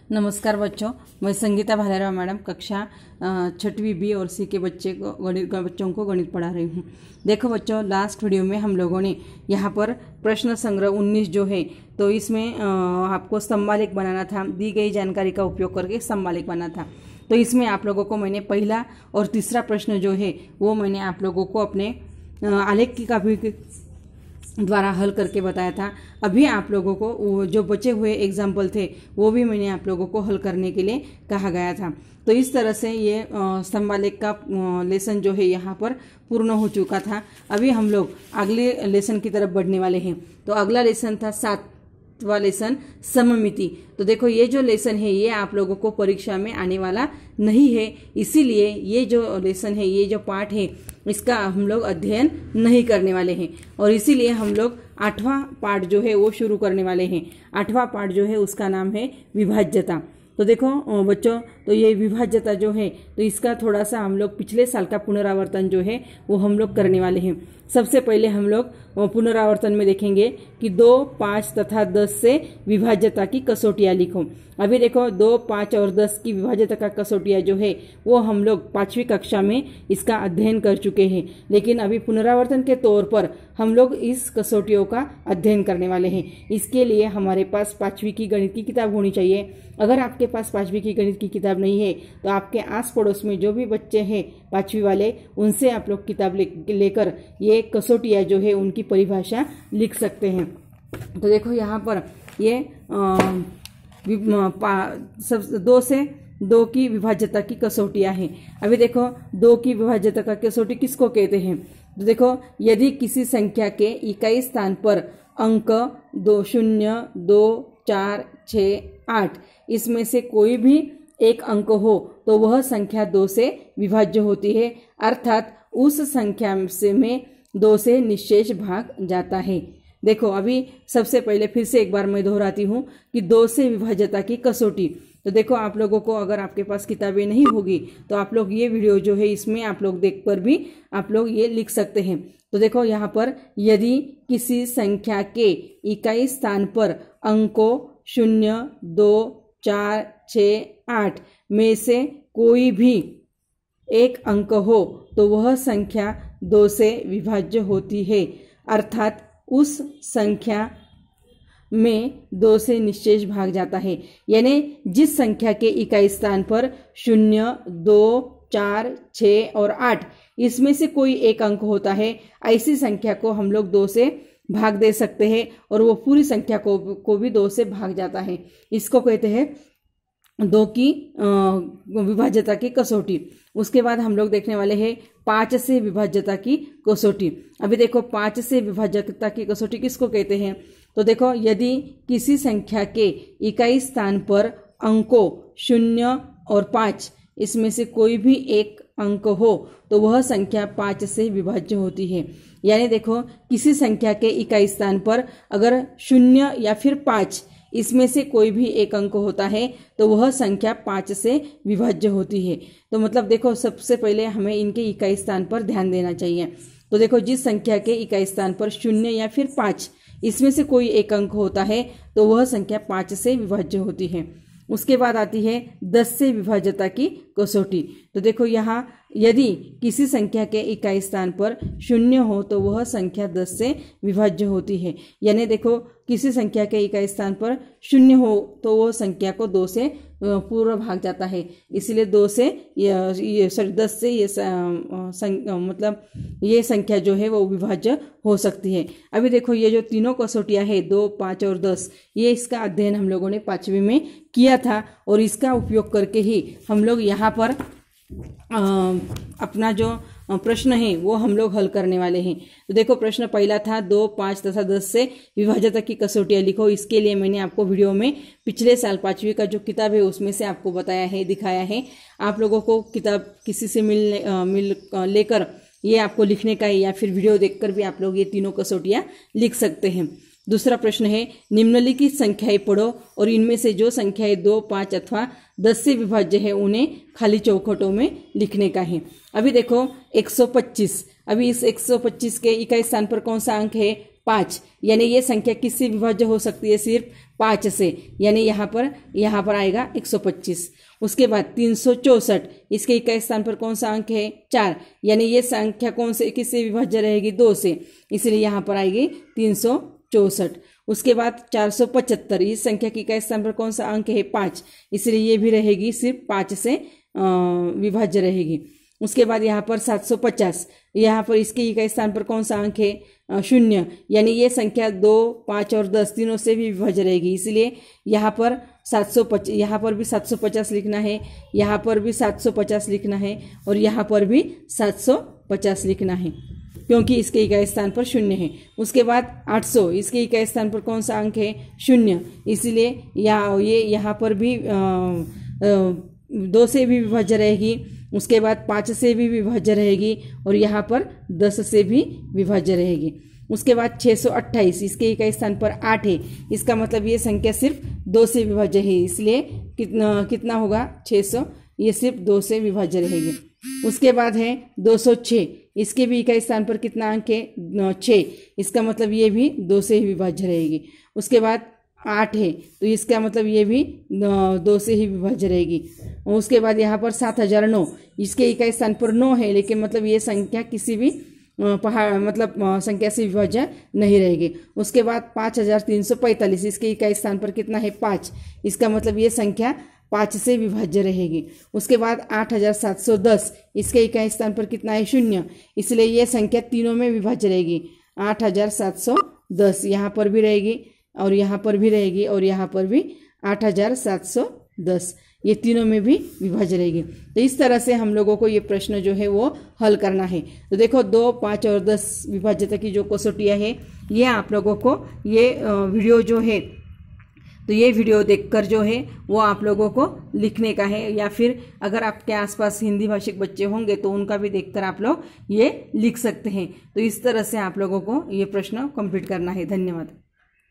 नमस्कार बच्चों, मैं संगीता भालेराव मैडम कक्षा 6वीं बी और सी के बच्चों को गणित पढ़ा रही हूँ। देखो बच्चों, लास्ट वीडियो में हम लोगों ने यहाँ पर प्रश्न संग्रह 19 जो है तो इसमें आपको स्तंभालेख बनाना था। दी गई जानकारी का उपयोग करके स्तंभालेख बनाना था। तो इसमें आप लोगों को मैंने पहला और तीसरा प्रश्न जो है वो मैंने आप लोगों को अपने आलेख की कापी द्वारा हल करके बताया था। अभी आप लोगों को जो बचे हुए एग्जाम्पल थे वो भी मैंने आप लोगों को हल करने के लिए कहा गया था। तो इस तरह से ये स्तंभालेख का लेसन जो है यहाँ पर पूर्ण हो चुका था। अभी हम लोग अगले लेसन की तरफ बढ़ने वाले हैं। तो अगला लेसन था 7वां लेसन सममिति। तो देखो, ये जो लेसन है ये आप लोगों को परीक्षा में आने वाला नहीं है, इसीलिए ये जो लेसन है, ये जो पाठ है, इसका हम लोग अध्ययन नहीं करने वाले हैं और इसीलिए हम लोग 8वां पाठ जो है वो शुरू करने वाले हैं। 8वां पाठ जो है उसका नाम है विभाज्यता। तो देखो बच्चों, तो ये विभाज्यता जो है तो इसका थोड़ा सा हम लोग पिछले साल का पुनरावर्तन जो है वो हम लोग करने वाले हैं। सबसे पहले हम लोग पुनरावर्तन में देखेंगे कि 2, 5 तथा 10 से विभाज्यता की कसौटियां लिखो। अभी देखो 2, 5 और 10 की विभाज्यता का कसौटियां जो है वो हम लोग 5वीं कक्षा में इसका अध्ययन कर चुके हैं, लेकिन अभी पुनरावर्तन के तौर पर हम लोग इस कसौटियों का अध्ययन करने वाले हैं। इसके लिए हमारे पास 5वीं की गणित की किताब होनी चाहिए। अगर आपके पास 5वीं की गणित की किताब नहीं है तो आपके आस पड़ोस में जो भी बच्चे हैं 5वीं वाले, उनसे आप लोग किताब लेकर ये कसौटियां जो है उनकी परिभाषा लिख सकते हैं। तो देखो यहाँ पर ये 2 से 2 की विभाज्यता की कसौटियां हैं। अभी देखो 2 की विभाज्यता का कसौटी किसको कहते हैं? तो देखो, यदि किसी संख्या के इकाई स्थान पर अंक 2, 0, 2, 4, 6, 8 इसमें से कोई भी एक अंक हो तो वह संख्या 2 से विभाज्य होती है, अर्थात उस संख्या में 2 से निश्शेष भाग जाता है। देखो, अभी सबसे पहले फिर से एक बार मैं दोहराती हूँ कि 2 से विभाज्यता की कसौटी। तो देखो, आप लोगों को अगर आपके पास किताबें नहीं होगी तो आप लोग ये वीडियो जो है इसमें आप लोग देखकर भी आप लोग ये लिख सकते हैं। तो देखो यहाँ पर, यदि किसी संख्या के इकाई स्थान पर अंकों 0, 2, 4, 6, 8 में से कोई भी एक अंक हो तो वह संख्या 2 से विभाज्य होती है, अर्थात उस संख्या में 2 से निश्शेष भाग जाता है। यानी जिस संख्या के इकाई स्थान पर 0, 2, 4, 6 और 8 इसमें से कोई एक अंक होता है, ऐसी संख्या को हम लोग 2 से भाग दे सकते हैं और वो पूरी संख्या को भी 2 से भाग जाता है। इसको कहते हैं 2 की विभाज्यता की कसौटी। उसके बाद हम लोग देखने वाले हैं 5 से विभाज्यता की कसौटी। अभी देखो, 5 से विभाज्यता की कसौटी किसको कहते हैं? तो देखो, यदि किसी संख्या के इकाई स्थान पर अंकों 0 और 5 इसमें से कोई भी एक अंक हो तो वह संख्या 5 से विभाज्य होती है। यानी देखो, किसी संख्या के इकाई स्थान पर अगर 0 या फिर 5 इसमें से कोई भी एक अंक होता है तो वह संख्या 5 से विभाज्य होती है। तो मतलब देखो, सबसे पहले हमें इनके इकाई स्थान पर ध्यान देना चाहिए। तो देखो, जिस संख्या के इकाई स्थान पर 0 या फिर 5 इसमें से कोई एक अंक होता है तो वह संख्या 5 से विभाज्य होती है। उसके बाद आती है 10 से विभाज्यता की कसौटी। तो देखो, यहाँ यदि किसी संख्या के इकाई स्थान पर 0 हो तो वह संख्या 10 से विभाज्य होती है। यानी देखो, किसी संख्या के इकाई स्थान पर 0 हो तो वह संख्या को 2 से पूरा भाग जाता है, इसलिए 10 से ये मतलब ये संख्या जो है वो विभाज्य हो सकती है। अभी देखो, ये जो तीनों कसौटियां है 2, 5 और 10, ये इसका अध्ययन हम लोगों ने 5वीं में किया था और इसका उपयोग करके ही हम लोग यहाँ पर अपना जो प्रश्न है वो हम लोग हल करने वाले हैं। तो देखो, प्रश्न पहला था 2, 5 तथा 10 से विभाज्यता की कसौटियां लिखो। इसके लिए मैंने आपको वीडियो में पिछले साल 5वीं का जो किताब है उसमें से आपको बताया है, दिखाया है। आप लोगों को किताब किसी से मिल लेकर ये आपको लिखने का है या फिर वीडियो देखकर भी आप लोग ये तीनों कसौटियां लिख सकते हैं। दूसरा प्रश्न है, निम्नलिखित संख्याएं पढ़ो और इनमें से जो संख्याएं 2, 5 अथवा 10 से विभाज्य है उन्हें खाली चौखटों में लिखने का है। अभी देखो 125, अभी इस 125 के इकाई स्थान पर कौन सा अंक है? 5, यानी ये संख्या किससे विभाज्य हो सकती है? सिर्फ 5 से, यानी यहाँ पर आएगा 125। उसके बाद 364, इसके इकाई स्थान पर कौन सा अंक है? 4, यानी ये संख्या कौन से किससे विभाज्य रहेगी? 2 से, इसलिए यहाँ पर आएगी 364। उसके बाद 475, इस संख्या की इकाई स्थान पर कौन सा अंक है? 5, इसलिए ये भी रहेगी सिर्फ 5 से विभाज्य रहेगी। उसके बाद यहाँ पर 750, यहाँ पर इसके इकाई स्थान पर कौन सा अंक है? 0, यानी ये संख्या 2, 5 और 10 तीनों से भी विभाज्य रहेगी, इसलिए यहाँ पर 750, यहाँ पर भी 750 लिखना है, यहाँ पर भी 750 लिखना है और यहाँ पर भी 750 लिखना है, क्योंकि इसके इकाई स्थान पर 0 है। उसके बाद 800, इसके इकाई स्थान पर कौन सा अंक है? 0, इसलिए ये यहाँ पर भी 2 से भी विभाज्य रहेगी। उसके बाद 5 से भी विभाज्य रहेगी और यहाँ पर 10 से भी विभाज्य रहेगी। उसके बाद 628, इसके इकाई स्थान पर 8 है, इसका मतलब ये संख्या सिर्फ 2 से विभाज्य है, इसलिए कितना होगा? 600, ये सिर्फ 2 से विभाज्य रहेगी। उसके बाद है 206, इसके भी इकाई स्थान पर कितना अंक है? 6, इसका मतलब ये भी 2 से ही विभाज्य रहेगी। उसके बाद 8 है, तो इसका मतलब ये भी 2 से ही विभाज्य रहेगी। उसके बाद यहाँ पर 7009, इसके इकाई स्थान पर 9 है, लेकिन मतलब ये संख्या किसी भी संख्या से विभाज्य नहीं रहेगी। उसके बाद 5345, इसके इकाई स्थान पर कितना है? 5, इसका मतलब ये संख्या 5 से विभाज्य रहेगी। उसके बाद 8710, इसके इकाई स्थान पर कितना है? 0, इसलिए ये संख्या तीनों में विभाज्य रहेगी। 8710 यहाँ पर भी रहेगी और यहाँ पर भी रहेगी और यहाँ पर भी 8710, ये तीनों में भी विभाज्य रहेगी। तो इस तरह से हम लोगों को ये प्रश्न जो है वो हल करना है। तो देखो 2, 5 और 10 विभाज्यता की जो कसौटियाँ है, ये आप लोगों को ये वीडियो जो है, तो ये वीडियो देखकर जो है वो आप लोगों को लिखने का है, या फिर अगर आपके आसपास हिंदी भाषिक बच्चे होंगे तो उनका भी देखकर आप लोग ये लिख सकते हैं। तो इस तरह से आप लोगों को ये प्रश्न कंप्लीट करना है। धन्यवाद।